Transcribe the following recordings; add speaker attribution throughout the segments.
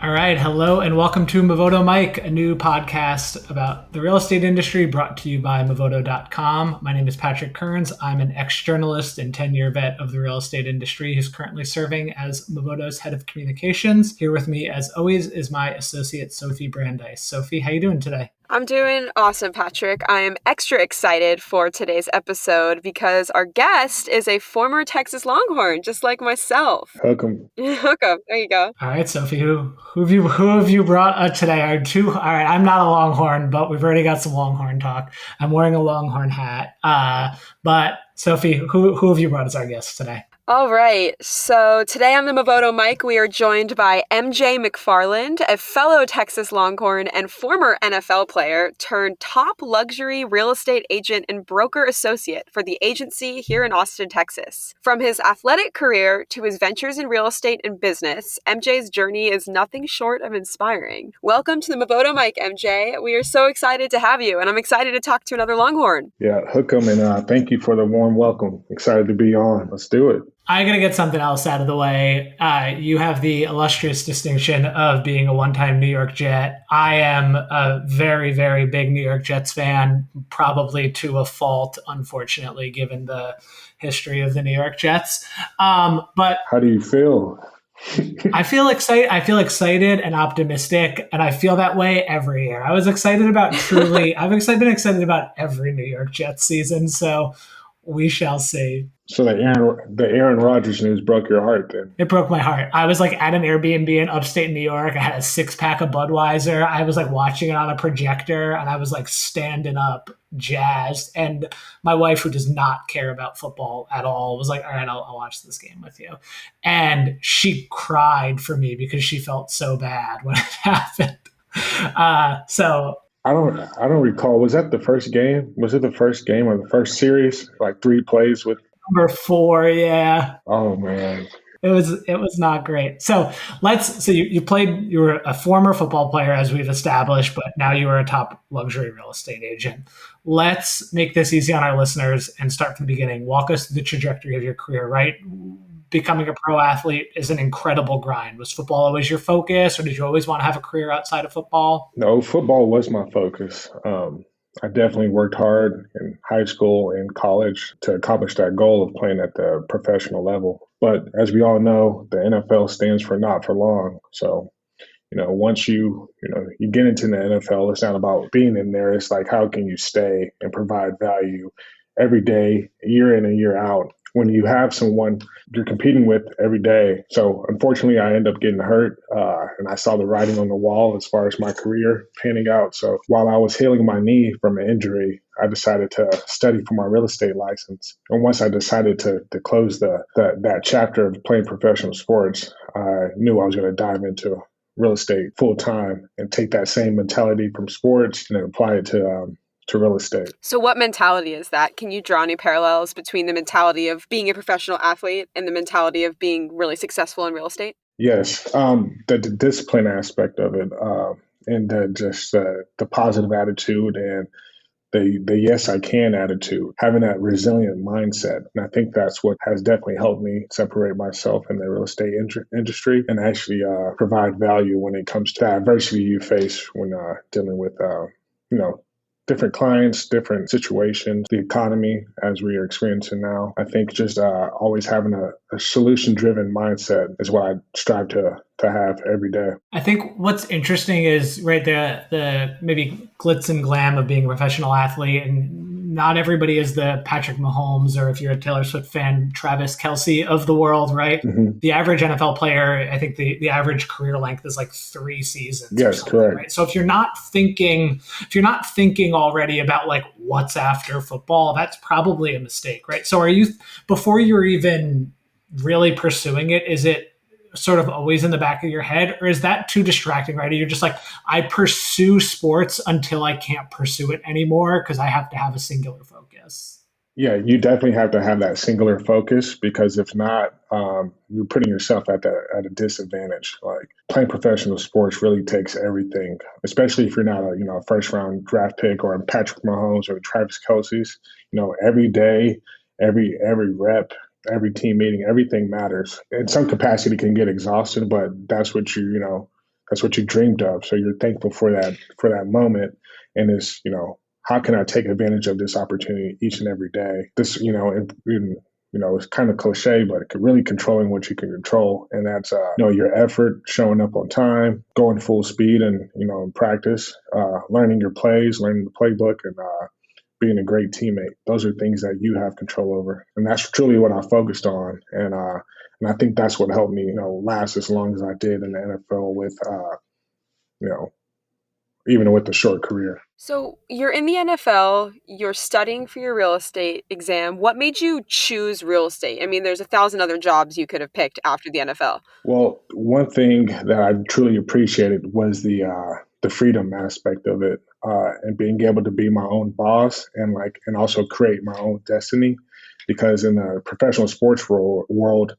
Speaker 1: All right. Hello and welcome to Movoto Mike, a new podcast about the real estate industry brought to you by Movoto.com. My name is Patrick Kearns. I'm an ex-journalist and 10-year vet of the real estate industry who's currently serving as Movoto's head of communications. Here with me, as always, is my associate, Sophie Brandeis. Sophie, how you doing today?
Speaker 2: I'm doing awesome, Patrick. I am extra excited for today's episode because our guest is a former Texas Longhorn, just like myself.
Speaker 3: Hook 'em.
Speaker 2: Hook 'em. There you go.
Speaker 1: All right, Sophie, who have you brought today? All right, I'm not a Longhorn, but we've already got some Longhorn talk. I'm wearing a Longhorn hat. But Sophie, who have you brought as our guest today?
Speaker 2: All right, so today on the Movoto Mike, we are joined by MJ McFarland, a fellow Texas Longhorn and former NFL player turned top luxury real estate agent and broker associate for the agency here in Austin, Texas. From his athletic career to his ventures in real estate and business, MJ's journey is nothing short of inspiring. Welcome to the Movoto Mike, MJ. We are so excited to have you, and I'm excited to talk to another Longhorn.
Speaker 3: Yeah, hook 'em, and thank you for the warm welcome. Excited to be on. Let's do it.
Speaker 1: I'm going to get something else out of the way. You have the illustrious distinction of being a one-time New York Jet. I am a very, very big New York Jets fan, probably to a fault, unfortunately, given the history of the New York Jets. But
Speaker 3: how do you feel?
Speaker 1: I feel excited and optimistic, and I feel that way every year. I've been excited about every New York Jets season, so we shall see.
Speaker 3: So the Aaron Rodgers news broke your heart then?
Speaker 1: It broke my heart. I was like at an Airbnb in upstate New York. I had a 6-pack of Budweiser. I was like watching it on a projector, and I was like standing up, jazzed. And my wife, who does not care about football at all, was like, all right, I'll watch this game with you. And she cried for me because she felt so bad when it happened.
Speaker 3: I don't recall. Was that the first game? Was it the first game or the first series? Like 3 plays with
Speaker 1: number 4, yeah.
Speaker 3: Oh man.
Speaker 1: It was not great. So you were a former football player, as we've established, but now you are a top luxury real estate agent. Let's make this easy on our listeners and start from the beginning. Walk us through the trajectory of your career, right? Becoming a pro athlete is an incredible grind. Was football always your focus, or did you always want to have a career outside of football?
Speaker 3: No, football was my focus. I definitely worked hard in high school and college to accomplish that goal of playing at the professional level. But as we all know, the NFL stands for not for long. So, once you get into the NFL, it's not about being in there. It's like, how can you stay and provide value every day, year in and year out, when you have someone you're competing with every day. So unfortunately, I ended up getting hurt, and I saw the writing on the wall as far as my career panning out. So while I was healing my knee from an injury, I decided to study for my real estate license. And once I decided to close that chapter of playing professional sports, I knew I was going to dive into real estate full time and take that same mentality from sports and then apply it to real estate.
Speaker 2: So what mentality is that? Can you draw any parallels between the mentality of being a professional athlete and the mentality of being really successful in real estate?
Speaker 3: Yes. The discipline aspect of it, and the positive attitude and the yes, I can attitude, having that resilient mindset. And I think that's what has definitely helped me separate myself in the real estate industry and actually provide value when it comes to the adversity you face when dealing with, different clients, different situations, the economy as we are experiencing now. I think just always having a solution-driven mindset is what I strive to have every day.
Speaker 1: I think what's interesting is, right, the maybe glitz and glam of being a professional athlete, and not everybody is the Patrick Mahomes, or if you're a Taylor Swift fan, Travis Kelce of the world, right?
Speaker 3: Mm-hmm.
Speaker 1: The average NFL player, I think the average career length is like 3 seasons.
Speaker 3: Yes, correct.
Speaker 1: Right? So if you're not thinking already about like what's after football, that's probably a mistake, right? So before you're even really pursuing it, is it sort of always in the back of your head, or is that too distracting, right? You're just like, I pursue sports until I can't pursue it anymore because I have to have a singular focus.
Speaker 3: Yeah, you definitely have to have that singular focus, because if not, you're putting yourself at a disadvantage. Like, playing professional sports really takes everything, especially if you're not a first round draft pick or Patrick Mahomes or Travis Kelce's. Every day, every rep, every team meeting, everything matters. In some capacity, can get exhausted, but that's what That's what you dreamed of. So you're thankful for that moment. And it's, how can I take advantage of this opportunity each and every day? This, it's kind of cliche, but really controlling what you can control. And that's, your effort, showing up on time, going full speed and, in practice, learning your plays, learning the playbook, and being a great teammate. Those are things that you have control over. And that's truly what I focused on. And I think that's what helped me, last as long as I did in the NFL with, you know, even with the short career.
Speaker 2: So you're in the NFL, you're studying for your real estate exam. What made you choose real estate? I mean, there's 1,000 other jobs you could have picked after the NFL.
Speaker 3: Well, one thing that I truly appreciated was the freedom aspect of it, and being able to be my own boss and also create my own destiny. Because in the professional sports world,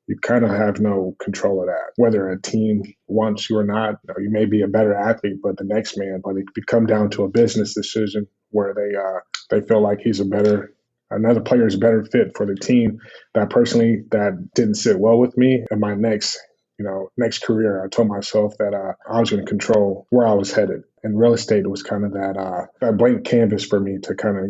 Speaker 3: you kind of have no control of that. Whether a team wants you or not, you may be a better athlete, but the next man. But it could come down to a business decision where they feel like another player is a better fit for the team. That didn't sit well with me. In my next career, I told myself that I was going to control where I was headed, and real estate was kind of that blank canvas for me to kind of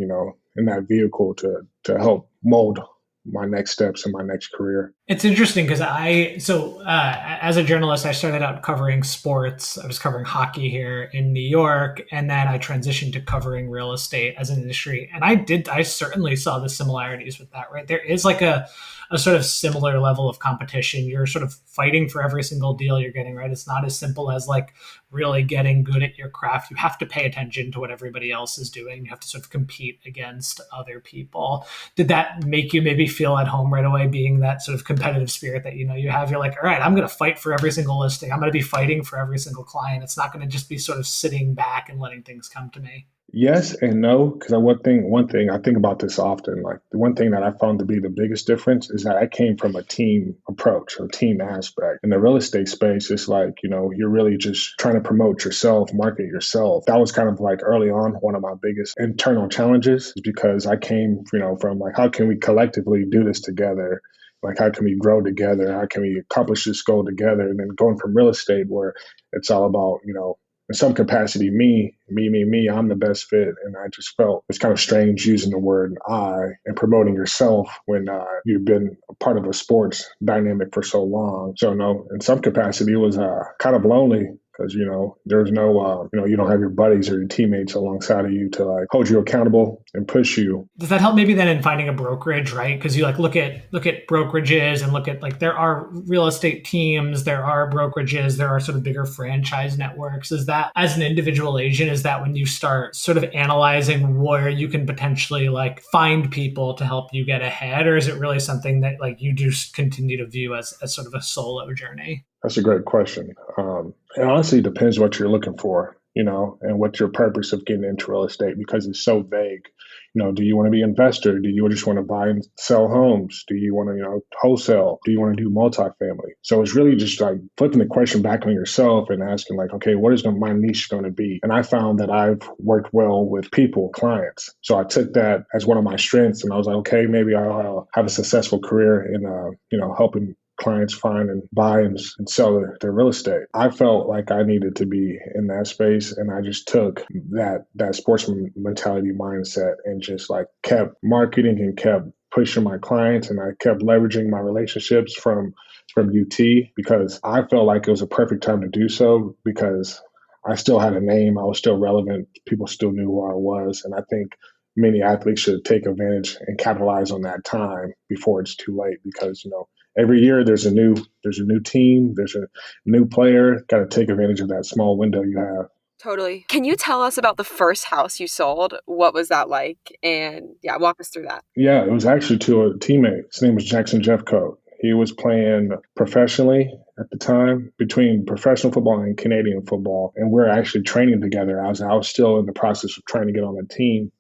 Speaker 3: in that vehicle to help mold my next steps in my next career.
Speaker 1: It's interesting because as a journalist, I started out covering sports. I was covering hockey here in New York, and then I transitioned to covering real estate as an industry. And I certainly saw the similarities with that, right? There is like a sort of similar level of competition. You're sort of fighting for every single deal you're getting, right? It's not as simple as like really getting good at your craft. You have to pay attention to what everybody else is doing. You have to sort of compete against other people. Did that make you maybe feel at home right away, being that sort of competitive spirit that you have? You're like, all right, I'm going to fight for every single listing. I'm going to be fighting for every single client. It's not going to just be sort of sitting back and letting things come to me.
Speaker 3: Yes and no, because one thing I think about this often. Like the one thing that I found to be the biggest difference is that I came from a team approach or team aspect. In the real estate space, it's like you're really just trying to promote yourself, market yourself. That was kind of like early on one of my biggest internal challenges, because I came from like, how can we collectively do this together? Like, how can we grow together? How can we accomplish this goal together? And then going from real estate, where it's all about in some capacity, me, I'm the best fit. And I just felt it's kind of strange using the word I and promoting yourself when you've been a part of a sports dynamic for so long. So no, in some capacity, it was kind of lonely, because there's no you don't have your buddies or your teammates alongside of you to like hold you accountable and push you.
Speaker 1: Does that help maybe then in finding a brokerage, right? Because you like look at brokerages and look at like, there are real estate teams, there are brokerages, there are sort of bigger franchise networks. Is that, as an individual agent, is that when you start sort of analyzing where you can potentially like find people to help you get ahead? Or is it really something that like you do continue to view as sort of a solo journey?
Speaker 3: That's a great question. It honestly depends what you're looking for, and what your purpose of getting into real estate, because it's so vague. Do you want to be an investor? Do you just want to buy and sell homes? Do you want to, wholesale? Do you want to do multifamily? So it's really just like flipping the question back on yourself and asking like, okay, what is my niche going to be? And I found that I've worked well with people, clients. So I took that as one of my strengths, and I was like, okay, maybe I'll have a successful career in, helping clients find and buy and sell their real estate. I felt like I needed to be in that space, and I just took that sportsman mentality mindset and just like kept marketing and kept pushing my clients, and I kept leveraging my relationships from UT, because I felt like it was a perfect time to do so, because I still had a name, I was still relevant, people still knew who I was, and I think many athletes should take advantage and capitalize on that time before it's too late, because every year there's a new team, there's a new player. Got to take advantage of that small window you have.
Speaker 2: Totally. Can you tell us about the first house you sold? What was that like? And yeah, walk us through that.
Speaker 3: Yeah, it was actually to a teammate. His name was Jackson Jeffcoat. He was playing professionally at the time, between professional football and Canadian football, and we're actually training together. I was still in the process of trying to get on the team.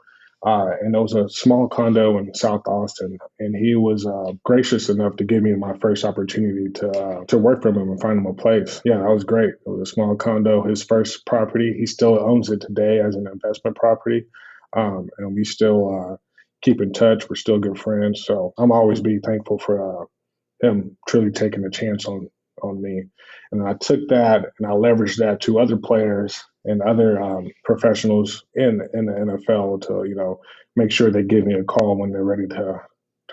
Speaker 3: And it was a small condo in South Austin, and he was gracious enough to give me my first opportunity to work for him and find him a place. Yeah, that was great. It was a small condo, his first property. He still owns it today as an investment property, and we still keep in touch. We're still good friends, so I'm always be thankful for him truly taking a chance on on me. And I took that and I leveraged that to other players and other professionals in the NFL to, make sure they give me a call when they're ready to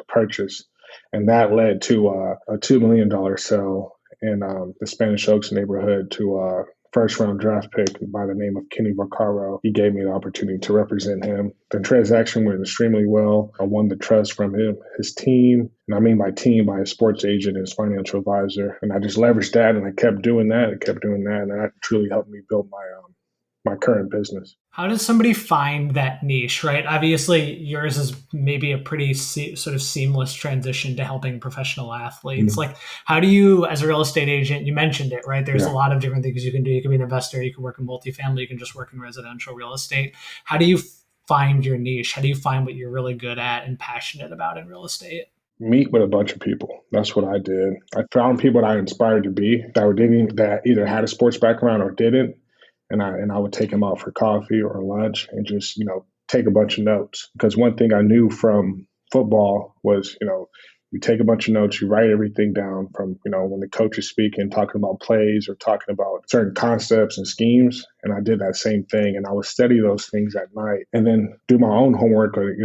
Speaker 3: purchase. And that led to a $2 million sale in the Spanish Oaks neighborhood to first round draft pick by the name of Kenny Vaccaro. He gave me the opportunity to represent him. The transaction went extremely well. I won the trust from him, his team, and I mean by team, by his sports agent, his financial advisor. And I just leveraged that, and I kept doing that and kept doing that, and that truly helped me build my current business.
Speaker 1: How does somebody find that niche, right? Obviously, yours is maybe a pretty sort of seamless transition to helping professional athletes.
Speaker 3: Mm-hmm.
Speaker 1: Like, how do you, as a real estate agent, you mentioned it, right? There's
Speaker 3: Yeah.
Speaker 1: a lot of different things you can do. You can be an investor, you can work in multifamily, you can just work in residential real estate. How do you find your niche? How do you find what you're really good at and passionate about in real estate?
Speaker 3: Meet with a bunch of people. That's what I did. I found people that I inspired to be that either had a sports background or didn't. And I would take them out for coffee or lunch and just, take a bunch of notes. Because one thing I knew from football was, you take a bunch of notes, you write everything down from, when the coach is speaking, talking about plays or talking about certain concepts and schemes. And I did that same thing. And I would study those things at night and then do my own homework or,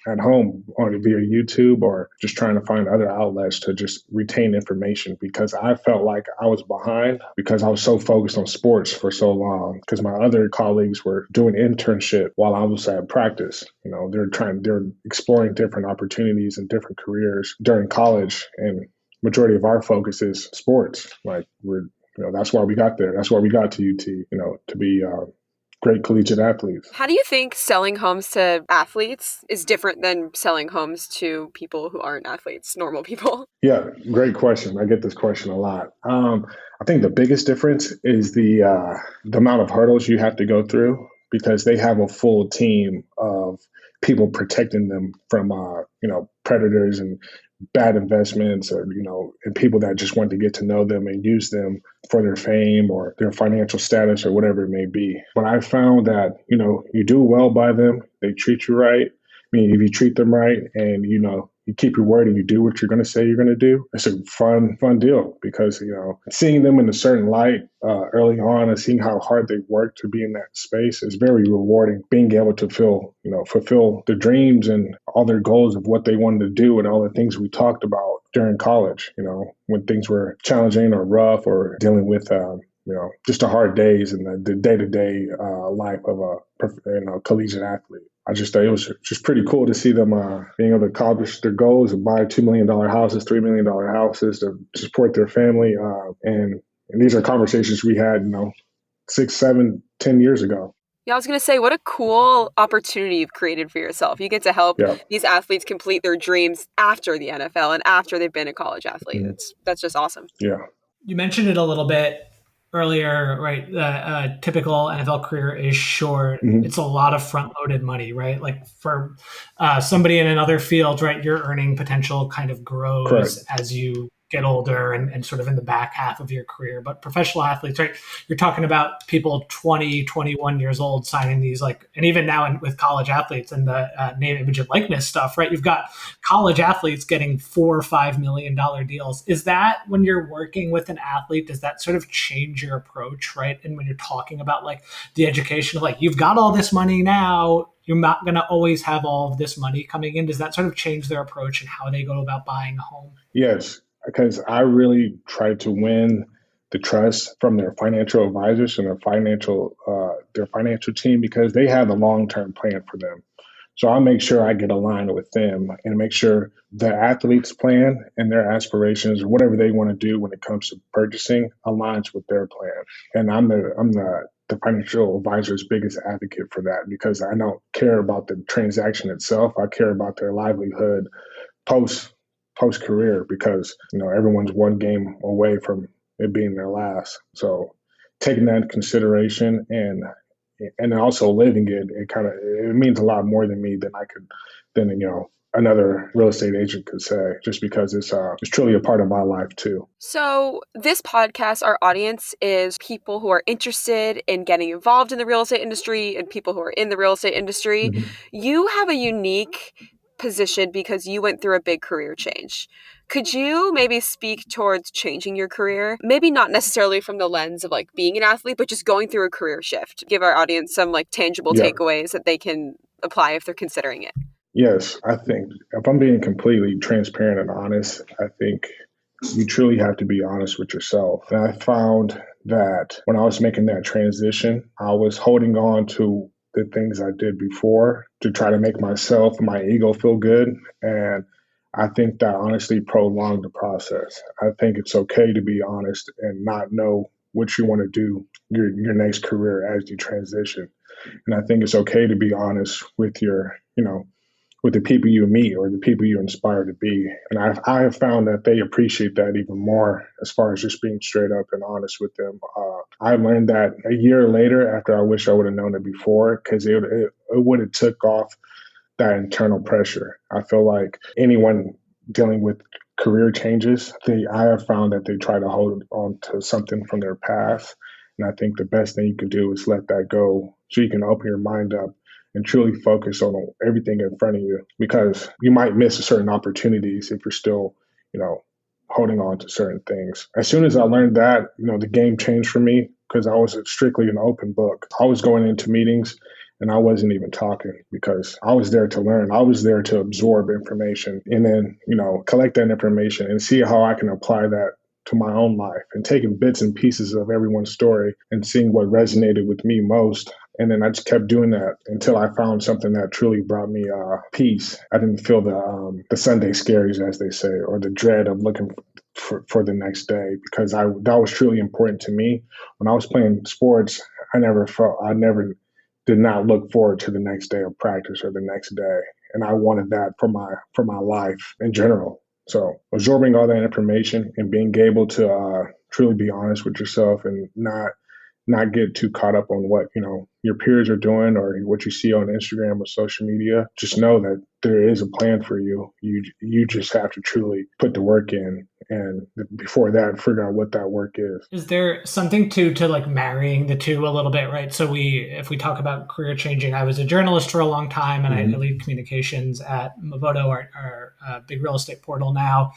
Speaker 3: at home on via YouTube or just trying to find other outlets to just retain information because I felt like I was behind because I was so focused on sports for so long because my other colleagues were doing internship while I was at practice. They're exploring different opportunities and different careers during college, and majority of our focus is sports. Like that's why we got there. That's why we got to UT, to be great collegiate athletes.
Speaker 2: How do you think selling homes to athletes is different than selling homes to people who aren't athletes, normal people?
Speaker 3: Yeah, great question. I get this question a lot. I think the biggest difference is the amount of hurdles you have to go through because they have a full team of people protecting them from predators and bad investments or and people that just want to get to know them and use them for their fame or their financial status or whatever it may be. But I found that you do well by them, they treat you right. I mean, if you treat them right and you keep your word and you do what you're going to say you're going to do, it's a fun deal because seeing them in a certain light early on and seeing how hard they work to be in that space is very rewarding. Being able to fulfill the dreams and all their goals of what they wanted to do and all the things we talked about during college. When things were challenging or rough or dealing with just the hard days and the day-to-day life of a collegiate athlete. I just thought it was just pretty cool to see them being able to accomplish their goals and buy $2 million houses, $3 million houses to support their family. And these are conversations we had, 6, 7, 10 years ago.
Speaker 2: Yeah, I was going to say, what a cool opportunity you've created for yourself. You get to help these athletes complete their dreams after the NFL and after they've been a college athlete. Mm-hmm. That's just awesome.
Speaker 3: Yeah.
Speaker 1: You mentioned it a little bit earlier, right? A typical NFL career is short. Mm-hmm. It's a lot of front-loaded money, right? Like for somebody in another field, right, your earning potential kind of grows Correct. As you get older and sort of in the back half of your career. But professional athletes, right, you're talking about people 20, 21 years old signing these, like, and even now with college athletes and the name, image, and likeness stuff, right? You've got college athletes getting $4 or $5 million deals. Is that when you're working with an athlete, does that sort of change your approach, right? And when you're talking about like the education of like, you've got all this money now, you're not going to always have all of this money coming in. Does that sort of change their approach and how they go about buying a home?
Speaker 3: Yes. Because I really try to win the trust from their financial advisors and their financial team because they have a long-term plan for them. So I'll make sure I get aligned with them and make sure the athlete's plan and their aspirations, whatever they want to do when it comes to purchasing, aligns with their plan. And I'm the financial advisor's biggest advocate for that because I don't care about the transaction itself. I care about their livelihood post-career because, everyone's one game away from it being their last. So taking that into consideration and also living it, it means a lot more than another real estate agent could say, just because it's truly a part of my life too.
Speaker 2: So this podcast, our audience is people who are interested in getting involved in the real estate industry and people who are in the real estate industry. Mm-hmm. You have a unique position because you went through a big career change. Could you maybe speak towards changing your career? Maybe not necessarily from the lens of like being an athlete, but just going through a career shift. Give our audience some like tangible
Speaker 3: Yeah.
Speaker 2: takeaways that they can apply if they're considering it.
Speaker 3: Yes, I think if I'm being completely transparent and honest, I think you truly have to be honest with yourself. And I found that when I was making that transition, I was holding on to the things I did before to try to make myself, my ego feel good. And I think that honestly prolonged the process. I think it's okay to be honest and not know what you want to do your next career as you transition. And I think it's okay to be honest with with the people you meet or the people you inspire to be. And I have found that they appreciate that even more as far as just being straight up and honest with them. I learned that a year later after I wish I would have known it before because it would have took off that internal pressure. I feel like anyone dealing with career changes, I have found that they try to hold on to something from their past. And I think the best thing you can do is let that go so you can open your mind up and truly focus on everything in front of you because you might miss certain opportunities if you're still, holding on to certain things. As soon as I learned that, the game changed for me because I was strictly an open book. I was going into meetings and I wasn't even talking because I was there to learn. I was there to absorb information and then, collect that information and see how I can apply that to my own life and taking bits and pieces of everyone's story and seeing what resonated with me most. And then I just kept doing that until I found something that truly brought me peace. I didn't feel the Sunday scaries, as they say, or the dread of looking for the next day because that was truly important to me. When I was playing sports, I never did not look forward to the next day of practice or the next day. And I wanted that for my life in general. So absorbing all that information and being able to truly be honest with yourself and not get too caught up on what your peers are doing or what you see on Instagram or social media. Just know that there is a plan for you. You just have to truly put the work in, and before that, figure out what that work is.
Speaker 1: Is there something to like marrying the two a little bit, right? So if we talk about career changing, I was a journalist for a long time, and I lead communications at Movoto, our big real estate portal now,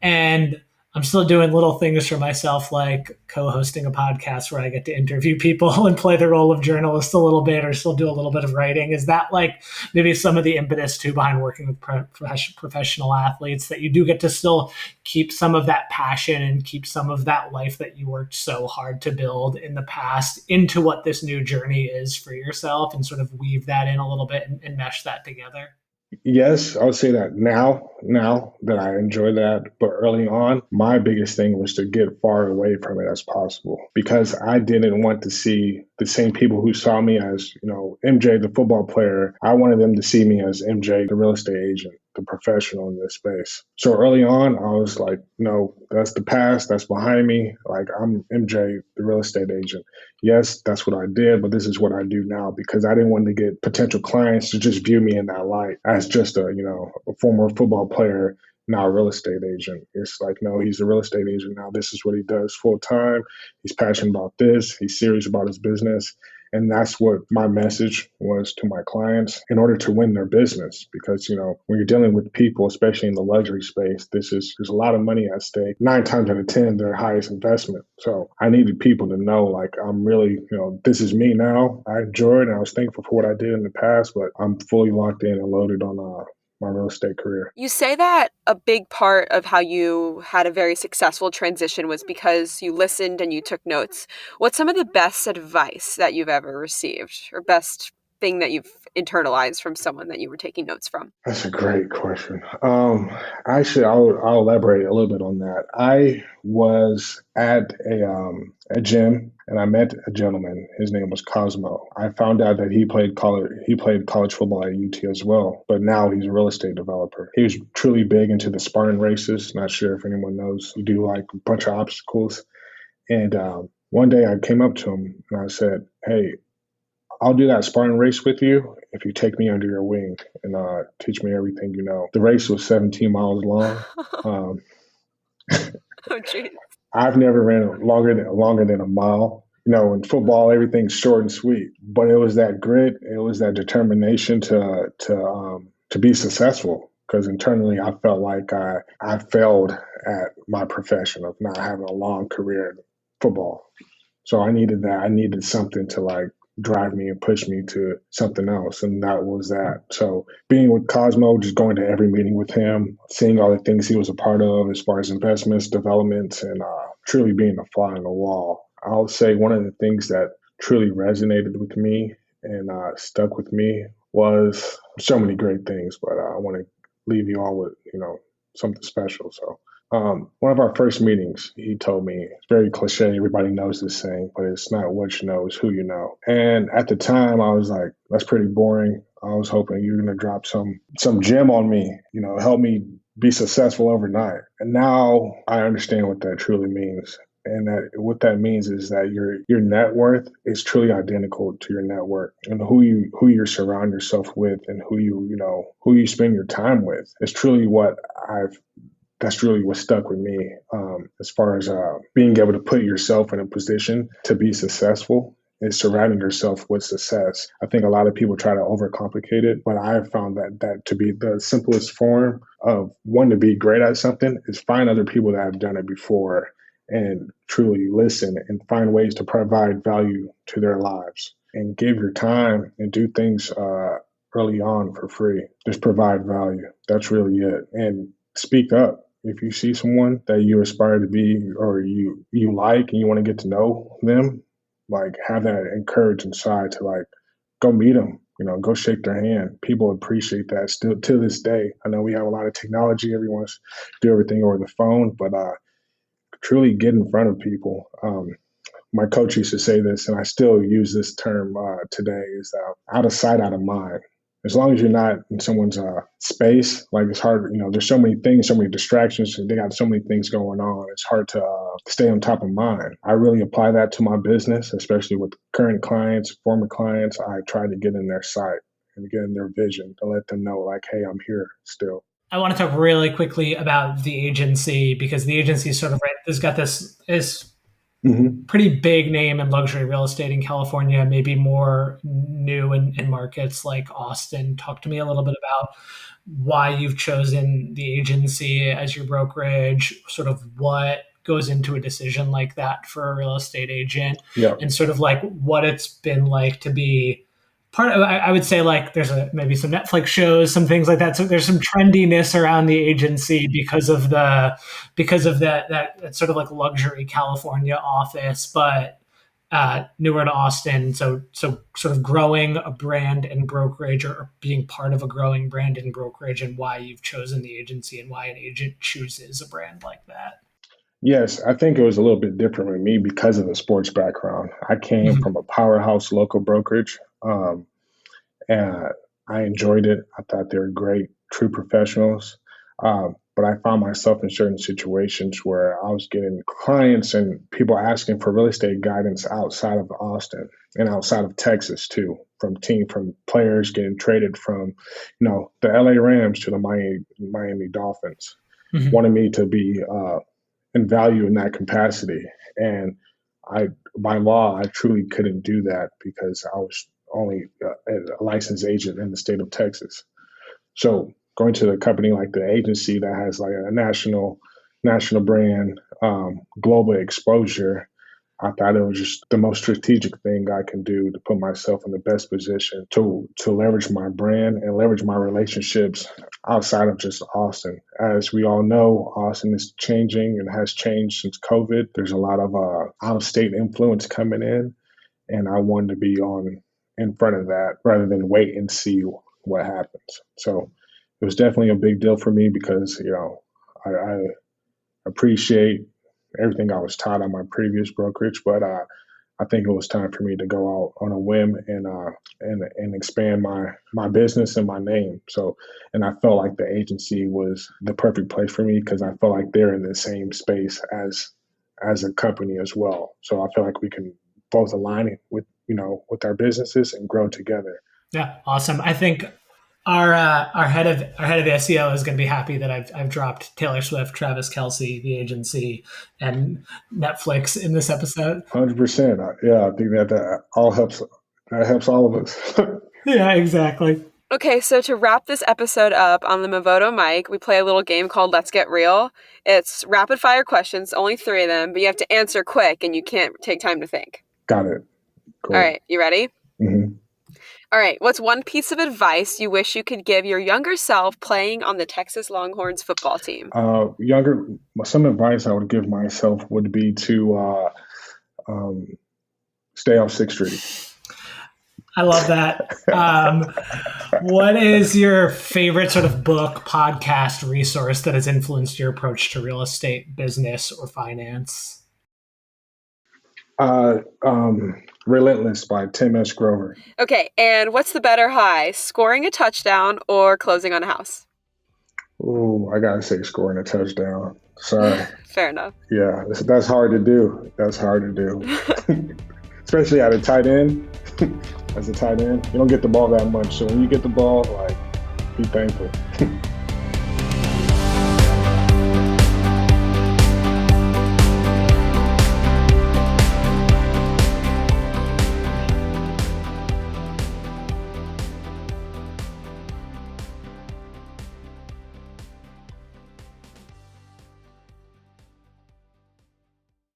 Speaker 1: and I'm still doing little things for myself, like co-hosting a podcast where I get to interview people and play the role of journalist a little bit, or still do a little bit of writing. Is that like maybe some of the impetus too behind working with professional athletes, that you do get to still keep some of that passion and keep some of that life that you worked so hard to build in the past into what this new journey is for yourself, and sort of weave that in a little bit and mesh that together?
Speaker 3: Yes, I would say that now that I enjoy that. But early on, my biggest thing was to get far away from it as possible because I didn't want to see the same people who saw me as, MJ, the football player. I wanted them to see me as MJ, the real estate agent, the professional in this space. So early on, I was like, no, that's the past. That's behind me. Like, I'm MJ, the real estate agent. Yes, that's what I did, but this is what I do now because I didn't want to get potential clients to just view me in that light as just a former football player, now a real estate agent. It's like, no, he's a real estate agent now. This is what he does full time. He's passionate about this. He's serious about his business. And that's what my message was to my clients in order to win their business. Because, when you're dealing with people, especially in the luxury space, there's a lot of money at stake. 9 times out of 10, their highest investment. So I needed people to know, like, I'm really, this is me now. I enjoy it and I was thankful for what I did in the past, but I'm fully locked in and loaded on my real estate career.
Speaker 2: You say that a big part of how you had a very successful transition was because you listened and you took notes. What's some of the best advice that you've ever received, or best thing that you've internalized from someone that you were taking notes from?
Speaker 3: That's a great question. Actually, I'll elaborate a little bit on that. I was at a gym and I met a gentleman. His name was Cosmo. I found out that he played college football at UT as well, but now he's a real estate developer. He was truly big into the Spartan races. Not sure if anyone knows. You do like a bunch of obstacles. And one day I came up to him and I said, "Hey, I'll do that Spartan race with you if you take me under your wing and teach me everything you know." The race was 17 miles long.
Speaker 2: Oh, geez.
Speaker 3: I've never ran longer than a mile. In football, everything's short and sweet, but it was that grit, it was that determination to to be successful. Because internally, I felt like I failed at my profession of not having a long career in football. So I needed that. I needed something to like drive me and push me to something else. And that was that. So being with Cosmo, just going to every meeting with him, seeing all the things he was a part of as far as investments, developments, and truly being a fly on the wall. I'll say one of the things that truly resonated with me and stuck with me was so many great things, but I want to leave you all with, something special. So one of our first meetings, he told me, it's very cliche, everybody knows this saying, but it's not what you know, it's who you know. And at the time, I was like, that's pretty boring. I was hoping you're going to drop some gem on me, help me be successful overnight. And now I understand what that truly means. And that what that means is that your net worth is truly identical to your network, and who you surround yourself with, and who you spend your time with is truly that's really what stuck with me as far as being able to put yourself in a position to be successful is surrounding yourself with success. I think a lot of people try to overcomplicate it, but I have found that to be the simplest form of one to be great at something is find other people that have done it before and truly listen and find ways to provide value to their lives and give your time and do things early on for free. Just provide value. That's really it. And speak up. If you see someone that you aspire to be or you like and you want to get to know them, like have that encourage inside to like go meet them, go shake their hand. People appreciate that still to this day. I know we have a lot of technology. Everyone's do everything over the phone, but truly get in front of people. My coach used to say this, and I still use this term today, is out of sight, out of mind. As long as you're not in someone's space, like it's hard, there's so many things, so many distractions, and they got so many things going on. It's hard to stay on top of mind. I really apply that to my business, especially with current clients, former clients. I try to get in their sight and get in their vision to let them know like, hey, I'm here still.
Speaker 1: I want to talk really quickly about the agency because the agency sort of has got this pretty big name in luxury real estate in California, maybe more new in markets like Austin. Talk to me a little bit about why you've chosen the agency as your brokerage, sort of what goes into a decision like that for a real estate agent, and sort of like what it's been like to be part of. I would say like there's maybe some Netflix shows, some things like that. So there's some trendiness around the agency because of that sort of like luxury California office, but newer to Austin. So sort of growing a brand and brokerage or being part of a growing brand and brokerage, and why you've chosen the agency and why an agent chooses a brand like that.
Speaker 3: Yes, I think it was a little bit different with me because of the sports background. I came from a powerhouse local brokerage, and I enjoyed it. I thought they were great, true professionals. But I found myself in certain situations where I was getting clients and people asking for real estate guidance outside of Austin and outside of Texas too, from players getting traded from, the LA Rams to the Miami Dolphins, wanted me to be in value in that capacity. And by law, I truly couldn't do that because I was only a licensed agent in the state of Texas. So going to a company like the agency that has like a national brand, global exposure, I thought it was just the most strategic thing I can do to put myself in the best position to leverage my brand and leverage my relationships outside of just Austin. As we all know, Austin is changing and has changed since COVID. There's a lot of out-of-state influence coming in, and I wanted to be in front of that rather than wait and see what happens. So it was definitely a big deal for me because, I appreciate everything I was taught on my previous brokerage, but I think it was time for me to go out on a whim and expand my business and my name. So, and I felt like the agency was the perfect place for me because I felt like they're in the same space as a company as well. So I feel like we can both align with our businesses and grow together.
Speaker 1: Yeah, awesome. I think our head of SEO is going to be happy that I've dropped Taylor Swift, Travis Kelce, the agency, and Netflix in this episode.
Speaker 3: 100%. Yeah, I think that all helps. That helps all of us.
Speaker 1: Yeah, exactly.
Speaker 2: Okay, so to wrap this episode up on the Mavoto mic, we play a little game called Let's Get Real. It's rapid fire questions, only 3 of them, but you have to answer quick and you can't take time to think.
Speaker 3: Got it. Cool.
Speaker 2: All right, you ready?
Speaker 3: Mm-hmm.
Speaker 2: All right, what's one piece of advice you wish you could give your younger self playing on the Texas Longhorns football team?
Speaker 3: Some advice I would give myself would be to stay off 6th Street.
Speaker 1: I love that. What is your favorite sort of book, podcast, resource that has influenced your approach to real estate, business, or finance?
Speaker 3: Relentless by Tim S. Grover.
Speaker 2: Okay, and what's the better high, scoring a touchdown or closing on a house?
Speaker 3: Ooh, I gotta say scoring a touchdown. Sorry.
Speaker 2: Fair enough.
Speaker 3: Yeah, that's hard to do. That's hard to do. Especially at a tight end. As a tight end, you don't get the ball that much. So when you get the ball, like, be thankful.